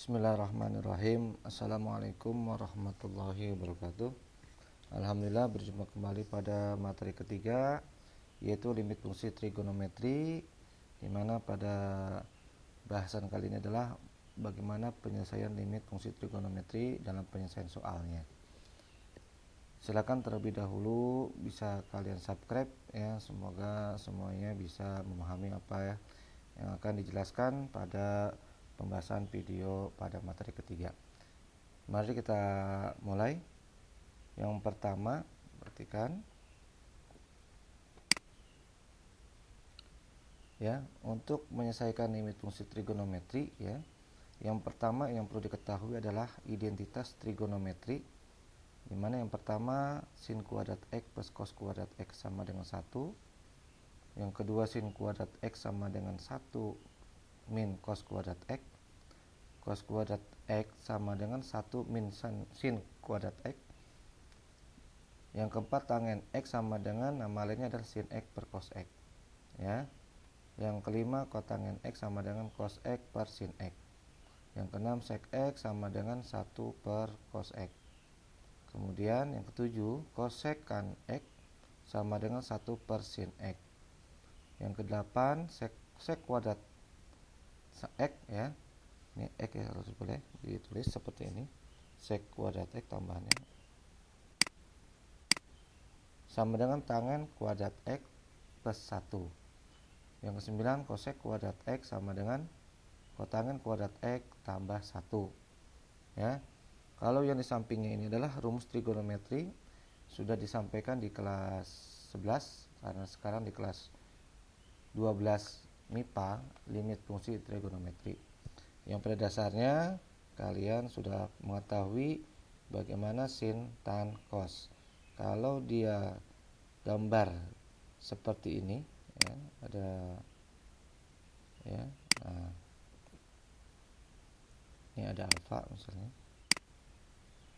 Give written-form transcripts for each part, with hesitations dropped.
Bismillahirrahmanirrahim. Assalamualaikum warahmatullahi wabarakatuh. Alhamdulillah, berjumpa kembali pada materi ketiga, yaitu limit fungsi trigonometri, di mana pada bahasan kali ini adalah bagaimana penyelesaian limit fungsi trigonometri dalam penyelesaian soalnya. Silakan terlebih dahulu bisa kalian subscribe ya, semoga semuanya bisa memahami apa ya yang akan dijelaskan pada pembahasan video pada materi ketiga. Mari kita mulai. Yang pertama, perhatikan ya, untuk menyelesaikan limit fungsi trigonometri ya. Yang pertama yang perlu diketahui adalah identitas trigonometri, di mana yang pertama sin kuadrat x plus cos kuadrat x sama dengan 1. Yang kedua sin kuadrat x sama dengan 1 min cos kuadrat x. Cos kuadrat x sama dengan 1 min sin kuadrat x. Yang keempat tangen x sama dengan, nama lainnya adalah sin x per cos x ya. Yang kelima kotangen x sama dengan cos x per sin x. Yang keenam sec x sama dengan 1 per cos x. Kemudian yang ketujuh kosekan x sama dengan 1 per sin x. Yang kedelapan sec kuadrat x ya. Ini x ya, harus boleh ditulis seperti ini, sec kuadrat x tambahannya sama dengan tangen kuadrat x plus 1. Yang kesembilan kosek kuadrat x sama dengan kotangen kuadrat x tambah 1 ya. Kalau yang di sampingnya ini adalah rumus trigonometri, sudah disampaikan di kelas 11, karena sekarang di kelas 12 MIPA, limit fungsi trigonometri. Yang pada dasarnya kalian sudah mengetahui bagaimana sin, tan, cos. Kalau dia gambar seperti ini ya, ada ya, nah, ini ada alfa misalnya,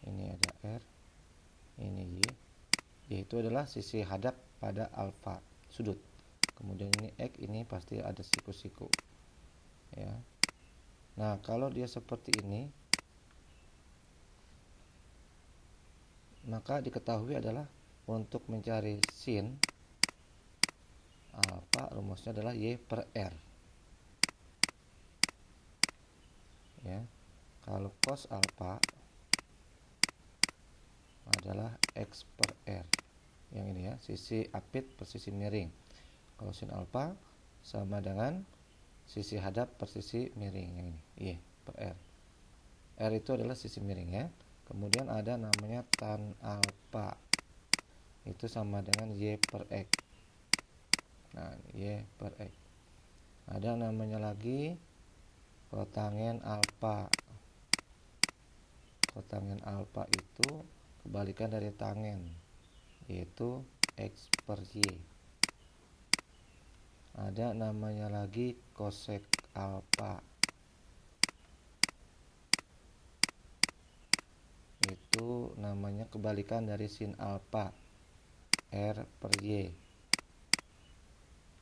ini ada r, ini y itu adalah sisi hadap pada alfa sudut. Kemudian ini x, ini pasti ada siku-siku ya. Nah, kalau dia seperti ini, maka diketahui adalah untuk mencari sin alfa, rumusnya adalah y per r ya. Kalau cos alfa adalah x per r, yang ini ya, sisi apit per sisi miring. Kalau sin alfa sama dengan sisi hadap per sisi miring, yang ini y per r. R itu adalah sisi miring ya. Kemudian ada namanya tan alfa, itu sama dengan y per x. Nah, y per x. Ada namanya lagi kotangen alfa. Kotangen alfa itu kebalikan dari tangen, yaitu x per y. Ada namanya lagi kosek alfa, itu namanya kebalikan dari sin alfa, r per y.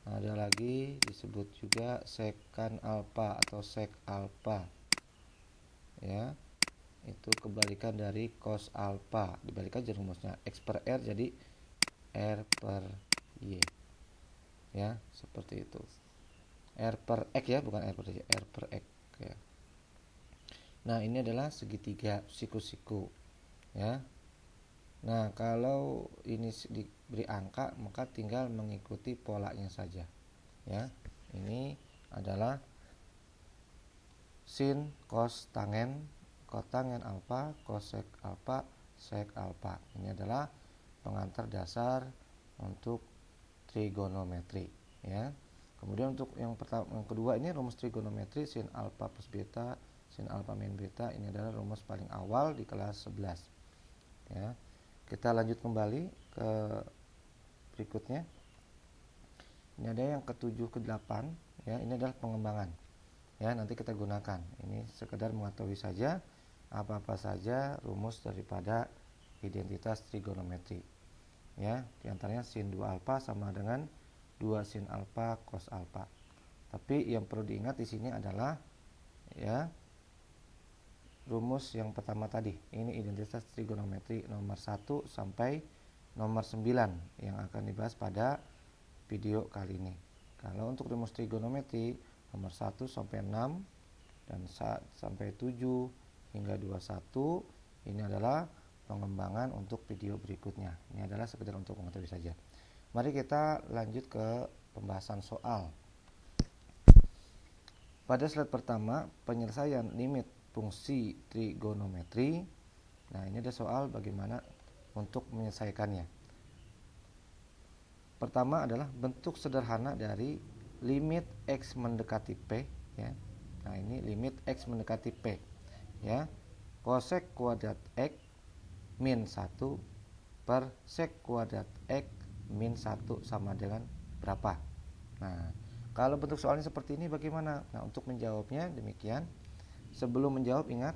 Ada lagi disebut juga sekan alfa atau sek alfa ya, itu kebalikan dari cos alfa, dibalikan aja rumusnya, x per r jadi r per y ya, seperti itu. R per x ya, bukan r per y, r per x ya. Nah, ini adalah segitiga siku-siku ya. Nah, kalau ini diberi angka, maka tinggal mengikuti polanya saja ya. Ini adalah sin, cos, tangen, kotangen alfa, kosek alfa, sek alfa. Ini adalah pengantar dasar untuk trigonometri ya. Kemudian untuk yang kedua ini rumus trigonometri sin alfa plus beta, sin alfa min beta, ini adalah rumus paling awal di kelas 11 ya. Kita lanjut kembali ke berikutnya. Ini ada yang ke-7 ke-8 ya, ini adalah pengembangan ya, nanti kita gunakan. Ini sekedar mengetahui saja apa-apa saja rumus daripada identitas trigonometri ya. Di antaranya sin 2 alfa sama dengan 2 sin alfa cos alfa. Tapi yang perlu diingat di sini adalah ya, rumus yang pertama tadi. Ini identitas trigonometri nomor 1 sampai nomor 9 yang akan dibahas pada video kali ini. Kalau untuk rumus trigonometri nomor 1 sampai 6 dan sampai 7 hingga 21 ini adalah pengembangan untuk video berikutnya. Ini adalah sekedar untuk mengetahui saja. Mari kita lanjut ke pembahasan soal. Pada slide pertama, penyelesaian limit fungsi trigonometri. Nah, ini ada soal bagaimana untuk menyelesaikannya. Pertama adalah bentuk sederhana dari limit x mendekati p, ya. Nah, ini limit x mendekati p, ya. Cosec kuadrat x min 1 per sec kuadrat x min 1 sama dengan berapa? Nah, kalau bentuk soalnya seperti ini bagaimana? Nah, untuk menjawabnya demikian. Sebelum menjawab ingat,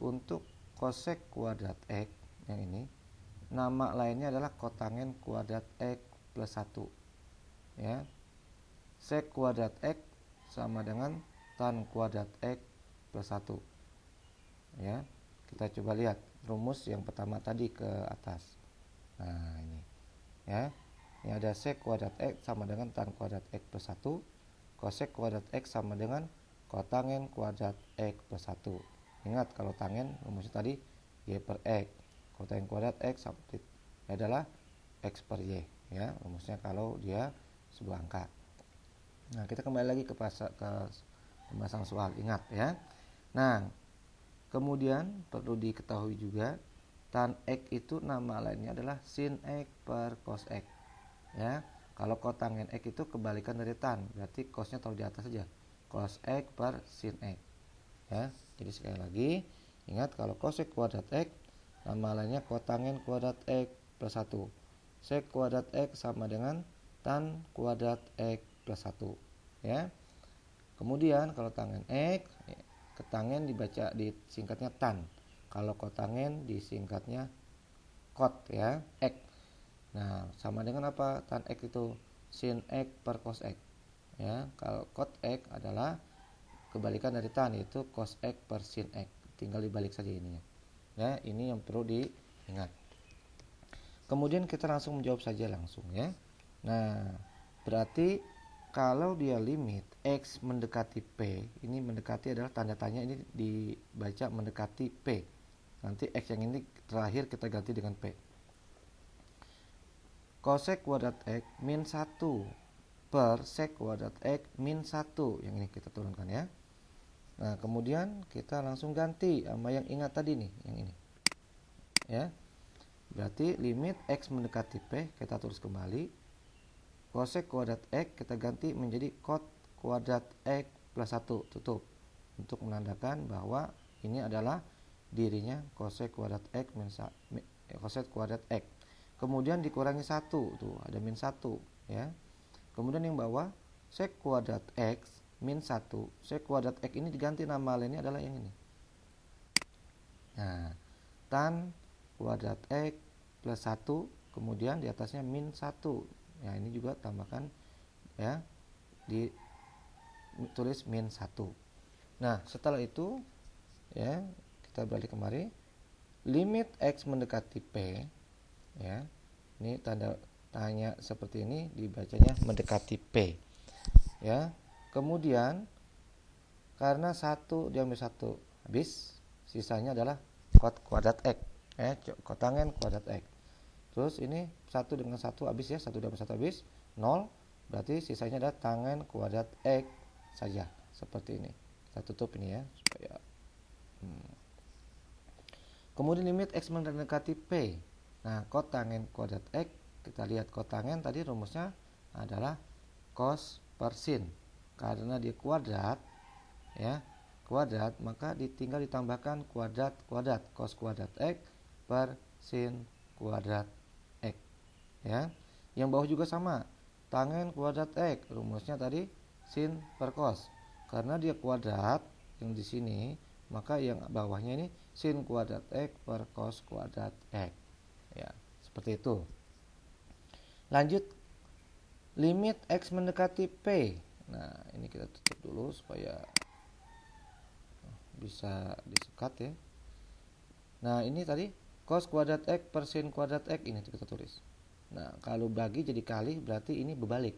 untuk cosec kuadrat x yang ini, nama lainnya adalah kotangen kuadrat x plus 1. Ya. Sec kuadrat x sama dengan tan kuadrat x plus 1. Ya. Kita coba lihat rumus yang pertama tadi ke atas. Nah, ini. Ya. Ini ada sec kuadrat x sama dengan tan kuadrat x plus 1. Cosec kuadrat x sama dengan kotangen kuadrat x plus 1. Ingat, kalau tangen rumusnya tadi y per x. Kotangen kuadrat x adalah x per y, ya, rumusnya kalau dia sebuah angka. Nah, kita kembali lagi ke pembahasan soal. Ingat, ya. Nah, kemudian perlu diketahui juga tan x itu nama lainnya adalah sin x per cos x, ya. Kalau kotangen x itu kebalikan dari tan, berarti cosnya taruh di atas saja, cos x per sin x, ya. Jadi sekali lagi ingat, kalau cosec kuadrat x nama lainnya kotangen kuadrat x plus 1. Sec kuadrat x sama dengan tan kuadrat x plus 1, ya. Kemudian kalau tangen x, ketangen dibaca disingkatnya tan. Kalau kotangen disingkatnya kot, ya, x. Nah, sama dengan apa? Tan x itu sin x per cos x, ya. Kalau cot x adalah kebalikan dari tan, yaitu cos x per sin x. Tinggal dibalik saja ininya. Ya, ini yang perlu diingat. Kemudian kita langsung menjawab saja langsung, ya. Nah, berarti kalau dia limit x mendekati p, ini mendekati adalah tanda tanya, ini dibaca mendekati p. Nanti x yang ini terakhir kita ganti dengan p. Cosec kuadrat x min 1 per sec kuadrat x min 1. Yang ini kita turunkan, ya. Nah, kemudian kita langsung ganti sama yang ingat tadi nih, yang ini. Ya. Berarti limit x mendekati p kita tulis kembali. Cosec kuadrat x kita ganti menjadi cot kuadrat x plus 1, tutup. Untuk menandakan bahwa ini adalah dirinya cosec kuadrat x min cosec kuadrat x. Kemudian dikurangi 1, tuh ada min 1, ya. Kemudian yang bawah sec kuadrat x min 1. Sec kuadrat x ini diganti nama lainnya adalah yang ini. Nah, tan kuadrat x plus 1, kemudian di atasnya min 1. Ya, ini juga tambahkan, ya, ditulis min 1. Nah, setelah itu, ya, kita balik kemari. Limit x mendekati p, ya. Ini tanda tanya seperti ini dibacanya mendekati p, ya. Kemudian karena 1 diambil 1 habis, sisanya adalah cot kuadrat x, kotangen kuadrat x. Terus ini 1 dengan 1 habis, ya, 1 diambil 1 habis 0, berarti sisanya adalah tangen kuadrat x saja, seperti ini. Kita tutup ini, ya, supaya Kemudian limit x mendekati p. Nah, kotangen kuadrat x, kita lihat kotangen tadi rumusnya adalah cos per sin. Karena dia kuadrat, ya, kuadrat, maka tinggal ditambahkan kuadrat cos kuadrat x per sin kuadrat x, ya. Yang bawah juga sama, tangen kuadrat x, rumusnya tadi sin per cos. Karena dia kuadrat yang di sini, maka yang bawahnya ini sin kuadrat x per cos kuadrat x, ya, seperti itu. Lanjut, limit x mendekati p. Nah, ini kita tutup dulu supaya bisa disekat, ya. Nah, ini tadi cos kuadrat X per sin kuadrat X, ini kita tulis. Nah, kalau bagi jadi kali berarti ini berbalik.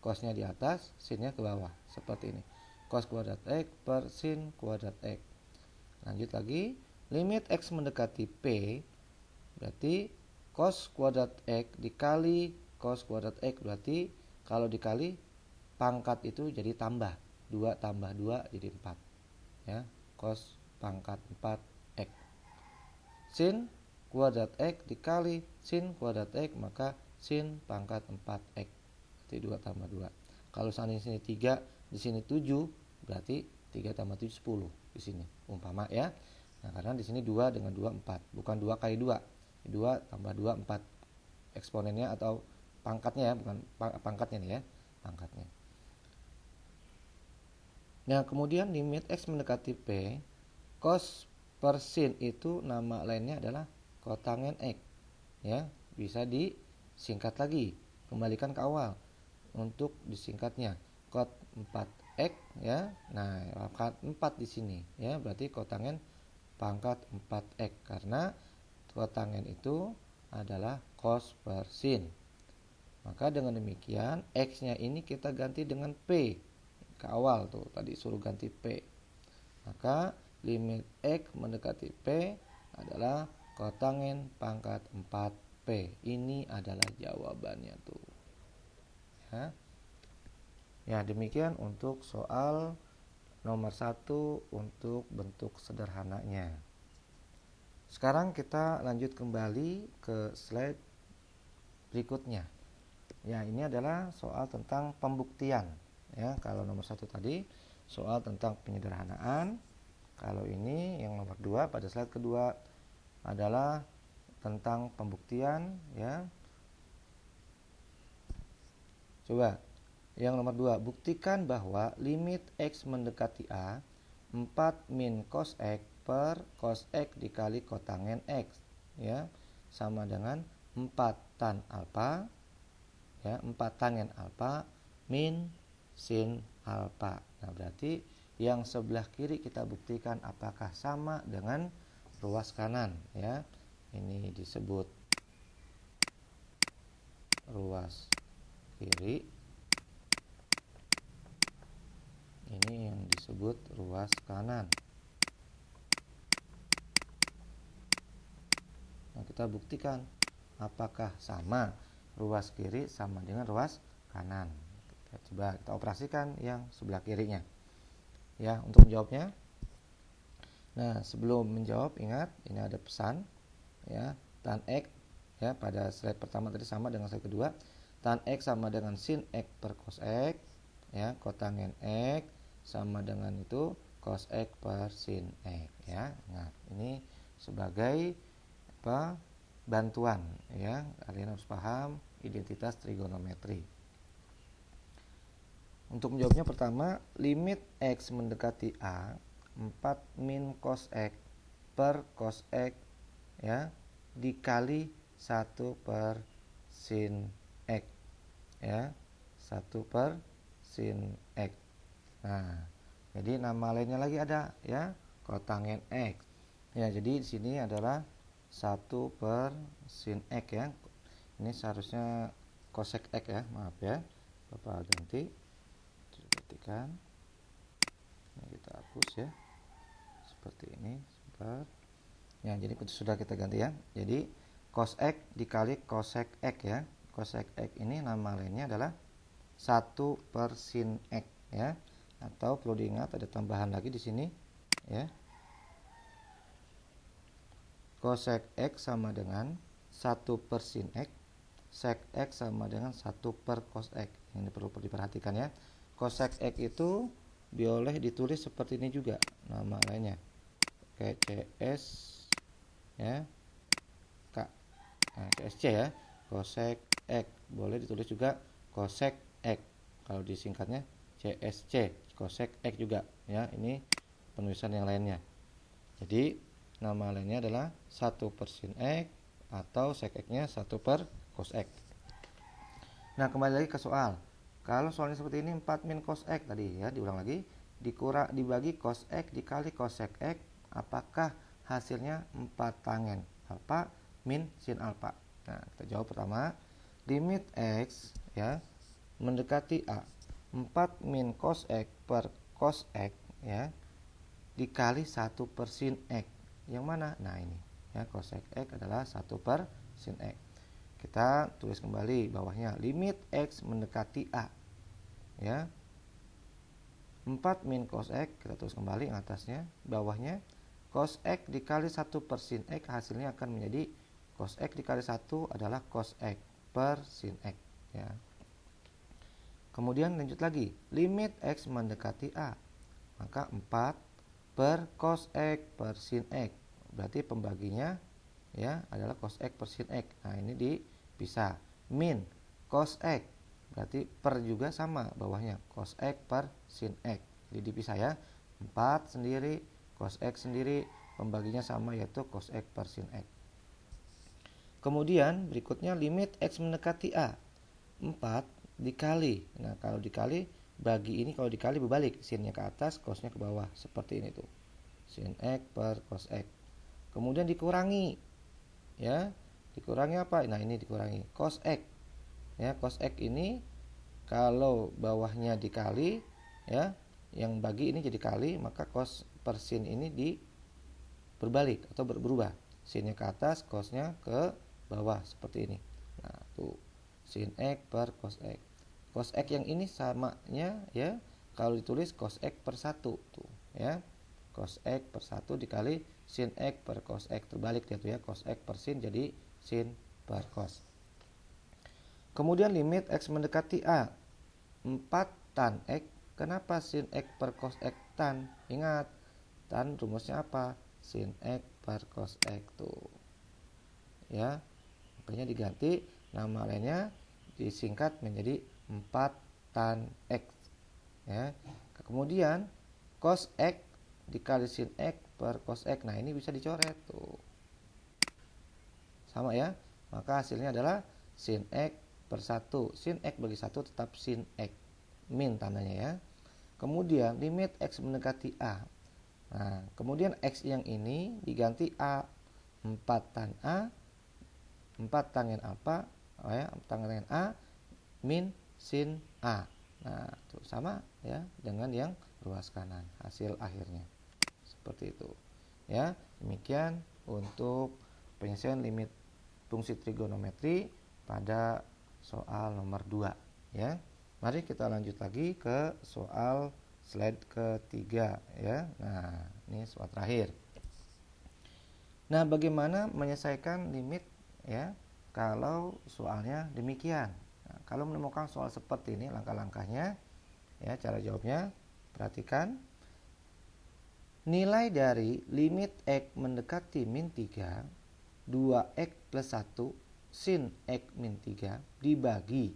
Cosnya di atas, sinnya ke bawah. Seperti ini. Cos kuadrat X per sin kuadrat X. Lanjut lagi. Limit X mendekati P. Berarti cos kuadrat X dikali cos kuadrat X. Berarti kalau dikali pangkat itu jadi tambah. 2 tambah 2 jadi 4. Ya, cos pangkat 4 X. Sin kuadrat X dikali sin kuadrat X, maka sin pangkat 4X. Berarti 2 tambah 2. Kalau seandainya di sini 3, di sini 7, berarti 3 tambah 7 10 di sini. Umpama ya. Nah, karena di sini 2 dengan 2 4, bukan 2 kali 2. 2 tambah 2 4. Eksponennya atau pangkatnya ya, bukan pangkatnya nih ya, pangkatnya. Nah, kemudian limit X mendekati P, cos per sin itu nama lainnya adalah kotangen X. Ya, bisa disingkat lagi, kembalikan ke awal untuk disingkatnya. Kot 4X ya. Nah, pangkat 4 di sini ya, berarti kotangen pangkat 4X karena kotangen itu adalah cos per sin. Maka dengan demikian X-nya ini kita ganti dengan P. Ke awal tuh tadi suruh ganti P. Maka limit X mendekati P adalah kotangen pangkat 4P. Ini adalah jawabannya tuh. Ya. Ya, demikian untuk soal nomor 1 untuk bentuk sederhananya. Sekarang kita lanjut kembali ke slide berikutnya. Ya, ini adalah soal tentang pembuktian. Ya, kalau nomor 1 tadi soal tentang penyederhanaan. Kalau ini yang nomor 2 pada slide kedua adalah tentang pembuktian ya. Coba yang nomor 2, buktikan bahwa limit X mendekati A 4 min cos X per cos X dikali kotangen X ya, sama dengan 4 tan alfa ya, 4 tangen alfa min sin alfa. Nah, berarti yang sebelah kiri kita buktikan apakah sama dengan ruas kanan ya. Ini disebut ruas kiri. Ini yang disebut ruas kanan. Nah, kita buktikan apakah sama ruas kiri sama dengan ruas kanan. Coba kita operasikan yang sebelah kirinya. Ya, untuk menjawabnya. Nah, sebelum menjawab ingat ini ada pesan ya, tan X ya, pada slide pertama tadi sama dengan slide kedua. Tan X sama dengan sin X per cos X ya, kotangen X sama dengan itu cos X per sin X ya. Nah, ini sebagai apa? Bantuan ya. Kalian harus paham identitas trigonometri. Untuk menjawabnya pertama, limit X mendekati A 4 min cos X per cos X ya dikali 1 per sin X ya, 1 per sin X. Nah, jadi nama lainnya lagi ada ya, kotangen X. Ya, jadi di sini adalah 1 per sin X ya. Ini seharusnya cosec X ya, maaf ya. Bapak ganti. Perhatikan. Ini kita hapus ya. Seperti ini, sebentar. Ya, jadi sudah kita ganti ya. Jadi cos X dikali cosec X ya. Cosec X ini nama lainnya adalah 1 per sin X ya. Atau perlu diingat ada tambahan lagi di sini ya. Cosec X sama dengan 1 per sin X. Sec X sama dengan 1 per cos X. Ini perlu diperhatikan ya. Cosec X itu boleh ditulis seperti ini juga nama lainnya. Kayak CS ya. Nah, CSC ya. Cosec X. Boleh ditulis juga cosec X. Kalau disingkatnya CSC, cosec X juga ya. Ini penulisan yang lainnya. Jadi nama lainnya adalah 1 per sin X atau sec X-nya 1 per cos X. Nah, kembali lagi ke soal. Kalau soalnya seperti ini 4 min cos X tadi ya, diulang lagi, dibagi cos X dikali cosec X, apakah hasilnya 4 tangen alfa min sin alfa. Nah, kita jawab pertama, limit X ya mendekati A 4 min cos X per cos X ya dikali 1 per sin X. Yang mana? Nah ini ya, cos X adalah 1 per sin X. Kita tulis kembali bawahnya, limit X mendekati A ya 4 min cos X, kita tulis kembali atasnya, bawahnya cos X dikali 1 per sin X, hasilnya akan menjadi cos X dikali 1 adalah cos X per sin X ya. Kemudian lanjut lagi, limit X mendekati A, maka 4 per cos X per sin X, berarti pembaginya ya adalah cos X per sin X. Nah ini dipisah, min cos X berarti per juga sama bawahnya cos X per sin X, jadi dipisah ya, 4 sendiri cos X sendiri, pembaginya sama yaitu cos X per sin X. Kemudian berikutnya limit X mendekati A, 4 dikali, nah kalau dikali bagi ini, kalau dikali berbalik, sinnya ke atas cosnya ke bawah, seperti ini tuh, sin X per cos X. Kemudian dikurangi ya, dikurangi apa? Nah ini dikurangi cos X ya, cos X ini kalau bawahnya dikali ya, yang bagi ini jadi kali, maka cos per sin ini berbalik atau berubah, sinnya ke atas cosnya ke bawah seperti ini. Nah tuh sin X per cos X. Cos X yang ini samanya ya, kalau ditulis cos X per 1 tuh ya, cos X per 1 dikali sin X per cos X, terbalik dia tuh ya, cos X per sin jadi sin per cos. Kemudian limit X mendekati A, 4 tan X, kenapa sin X per cos X tan? Ingat, tan rumusnya apa? Sin X per cos X tuh ya, makanya diganti nama lainnya, disingkat menjadi 4 tan X ya. Kemudian cos X dikali sin X per cos X, nah ini bisa dicoret tuh sama ya, maka hasilnya adalah sin X per 1, sin X bagi 1 tetap sin X, min tandanya ya. Kemudian limit X mendekati A, nah kemudian X yang ini diganti A, 4 tan A, 4 tangen alfa ya, tangen A min sin A. Nah itu sama ya dengan yang ruas kanan, hasil akhirnya seperti itu ya. Demikian untuk penyelesaian limit fungsi trigonometri pada soal nomor 2 ya. Mari kita lanjut lagi ke soal slide ketiga ya. Nah ini soal terakhir. Nah bagaimana menyelesaikan limit ya kalau soalnya demikian? Nah, kalau menemukan soal seperti ini, langkah-langkahnya ya, cara jawabnya perhatikan. Nilai dari limit X mendekati min 3, 2X plus 1 sin X min 3 dibagi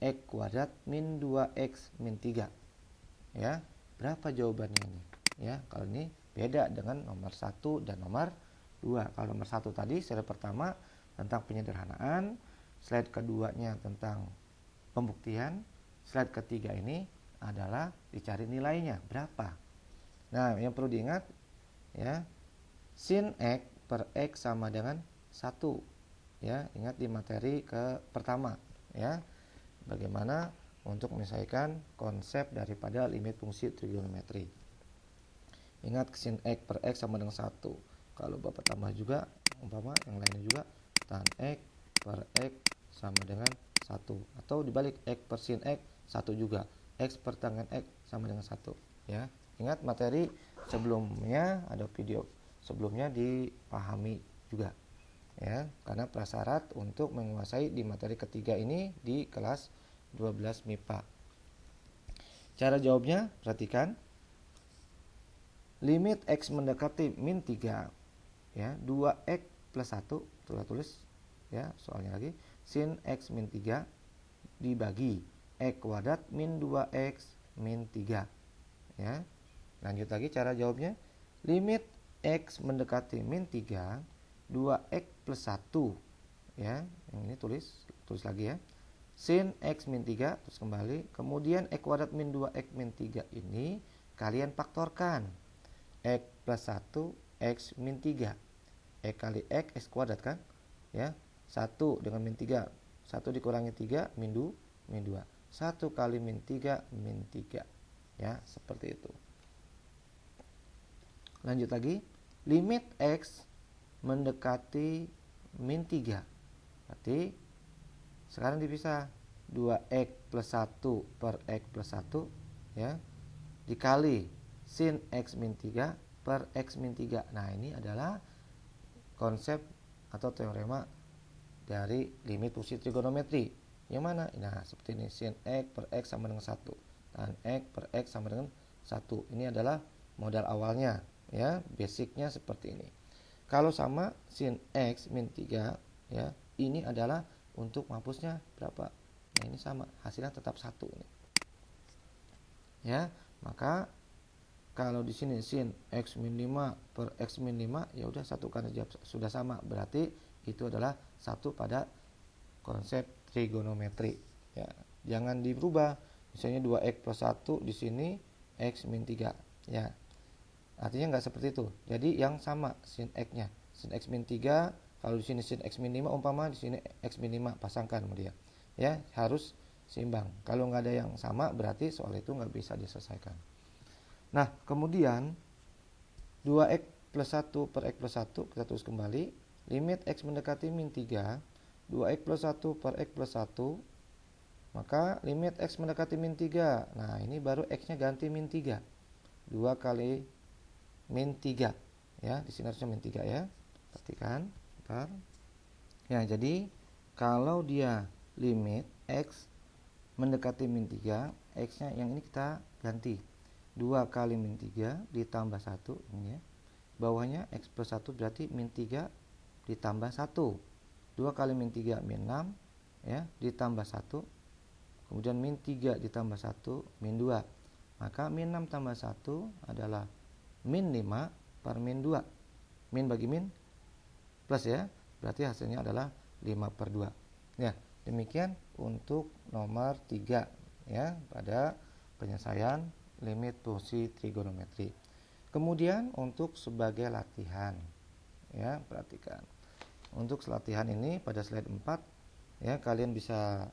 X kuadrat min 2X min 3 ya, berapa jawabannya ini ya? Kalau ini beda dengan nomor 1 dan nomor 2. Kalau nomor 1 tadi slide pertama tentang penyederhanaan, slide keduanya tentang pembuktian, slide ketiga ini adalah dicari nilainya berapa. Nah yang perlu diingat ya, sin X per X sama dengan 1 ya, ingat di materi ke pertama ya, bagaimana untuk menyelesaikan konsep daripada limit fungsi trigonometri. Ingat sin X per X sama dengan 1, kalau Bapak tambah juga umpama yang lainnya juga, tan X per X sama dengan 1, atau dibalik X per sin X 1 juga, X per tangen X sama dengan 1 ya. Ingat materi sebelumnya, ada video sebelumnya, dipahami juga ya, karena prasyarat untuk menguasai di materi ketiga ini di kelas 12 MIPA. Cara jawabnya perhatikan, limit X mendekati min 3 ya, 2X plus 1 tulis ya, soalnya lagi, sin X min 3 dibagi X kuadrat min 2X min 3 ya. Lanjut lagi cara jawabnya, limit X mendekati min 3, 2X plus 1 ya, yang ini tulis lagi ya, sin X min 3, terus kembali, kemudian X kuadrat min 2X min 3 ini kalian faktorkan, X plus 1 X min 3. X kali X kuadrat kan? Ya, 1 dengan min 3. 1 dikurangi 3, min 2. 1 kali min 3, min 3. Ya, seperti itu. Lanjut lagi. Limit X mendekati min 3. Berarti sekarang dipisah. 2X plus 1 per X plus 1. Ya, dikali sin X min 3 per X min 3. Nah, ini adalah konsep atau teorema dari limit fungsi trigonometri. Yang mana? Nah, seperti ini. Sin X per X sama dengan 1. Dan X per X sama dengan 1. Ini adalah modal awalnya. Ya, basicnya seperti ini. Kalau sama sin X min 3, ya, ini adalah untuk menghapusnya berapa? Nah, ini sama. Hasilnya tetap 1 nih. Ya, maka kalau di sini sin X min 5 per X min 5, ya udah satukan aja, sudah sama. Berarti itu adalah satu pada konsep trigonometri. Ya, jangan dirubah. Misalnya 2X plus 1 di sini X min 3. Ya, artinya nggak seperti itu. Jadi yang sama sin X-nya. Sin X min 3, kalau di sini sin X min 5, umpama di sini X min 5, pasangkan sama dia. Ya, harus seimbang. Kalau nggak ada yang sama, berarti soal itu nggak bisa diselesaikan. Nah, kemudian 2X plus 1 per X plus 1, kita tulis kembali. Limit X mendekati min 3, 2X plus 1 per X plus 1, maka limit X mendekati min 3. Nah, ini baru X-nya ganti min 3. 2 kali min 3. Ya, di sini harusnya min 3 ya. Perhatikan. Bentar. Ya, jadi kalau dia limit X mendekati min 3, X-nya yang ini kita ganti. 2 kali min 3 ditambah 1 ini ya. Bawahnya X plus 1 berarti min 3 ditambah 1. 2 kali min 3 min 6 ya, ditambah 1. Kemudian min 3 ditambah 1 min 2. Maka min 6 tambah 1 adalah min 5 per min 2. Min bagi min plus ya. Berarti hasilnya adalah 5 per 2. Ya, demikian untuk nomor 3 ya pada penyelesaian limit fungsi trigonometri. Kemudian untuk sebagai latihan ya, perhatikan. Untuk latihan ini pada slide 4 ya, kalian bisa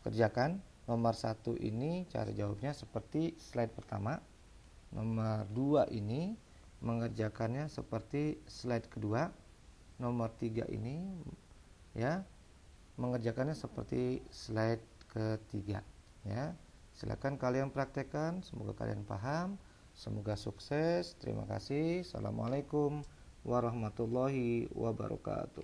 kerjakan. Nomor 1 ini cara jawabnya seperti slide pertama. Nomor 2 ini mengerjakannya seperti slide kedua. Nomor 3 ini ya mengerjakannya seperti slide ketiga ya. Silakan kalian praktekkan, semoga kalian paham, semoga sukses. Terima kasih. Assalamualaikum warahmatullahi wabarakatuh.